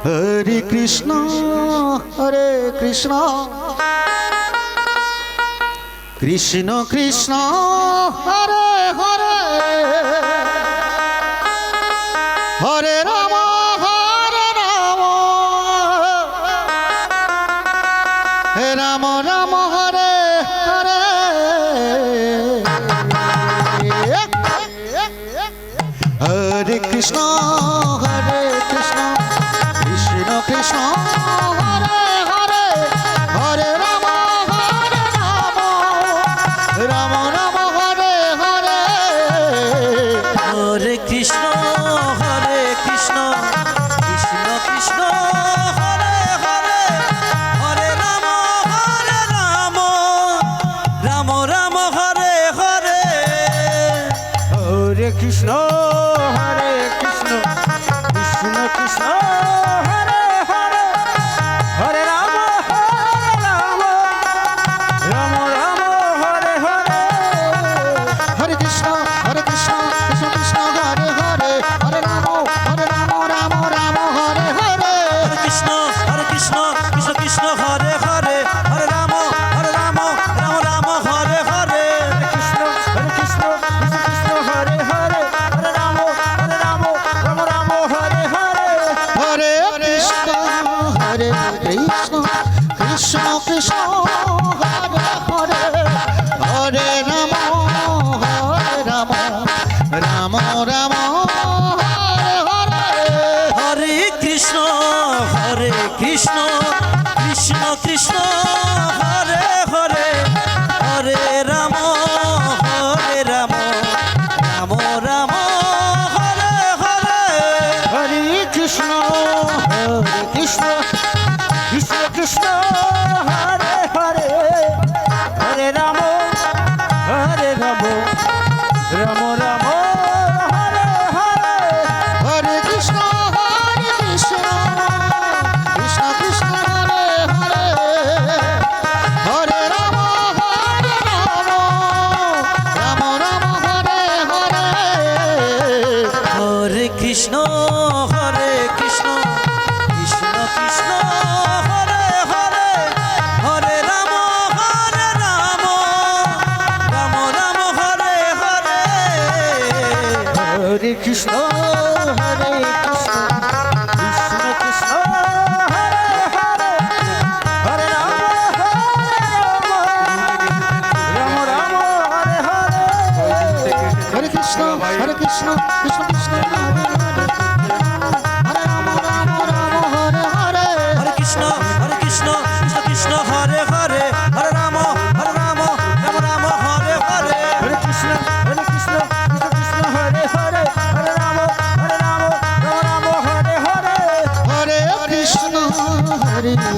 Hare Krishna Krishna Krishna Hare Hare Hare Ram Ram Ram Hare Hare Hare Krishna Krishna Krishna Hare Hare Hare Ram Ram Ram Hare Hare Hare Krishna Krishna Krishna Hare Hare Hare Ram Ram Ram Hare Hare Hare Krishna Krishna Krishna Hare Hare Hare Ram Ram Ram Hare Hare Hare Krishna Krishna Krishna Hare Hare Hare Ram Ram Ram Hare Hare Hare Krishna Krishna Krishna Hare Hare Hare Ram Ram Ram Hare Hare Krishna Krishna Krishna Hare Hare Hare Ram Ram Ram Hare Hare Hare Krishna Krishna Krishna Hare Hare Hare Ram Ram Ram Hare Hare Hare Krishna Krishna Krishna Hare Hare Hare Ram Ram Ram Hare Hare Hare Krishna Krishna Krishna Hare Hare Hare Ram Ram Hare Hare Hare Krishna Krishna Krishna Hare Hare Hare Ram Ram Hare Hare Hare Krishna Krishna Krishna Hare Hare Hare Ram Ram Ram Hare Hare Hare Krishna Krishna Krishna Hare Hare Hare Ram Ram Hare Hare Hare Krishna Krishna Krishna Hare Ram Hare Hare Hare Krishna Krishna Hare Hare Hare Ram Ram Hare Hare Hare Krishna Krishna Hare Hare Hare Ram Ram Hare Hare Hare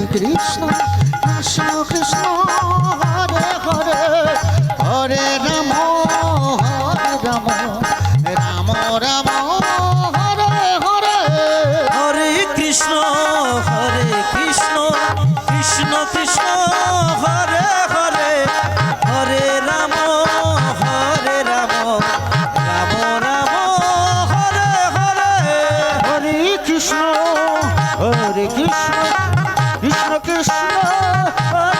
Krishna Krishna Krishna Hare Hare Hare Ram Ram Hare Hare Hare Krishna Krishna Krishna Hare Hare Hare Ram Ram Ram Hare Hare Hare Krishna Krishna Krishna Hare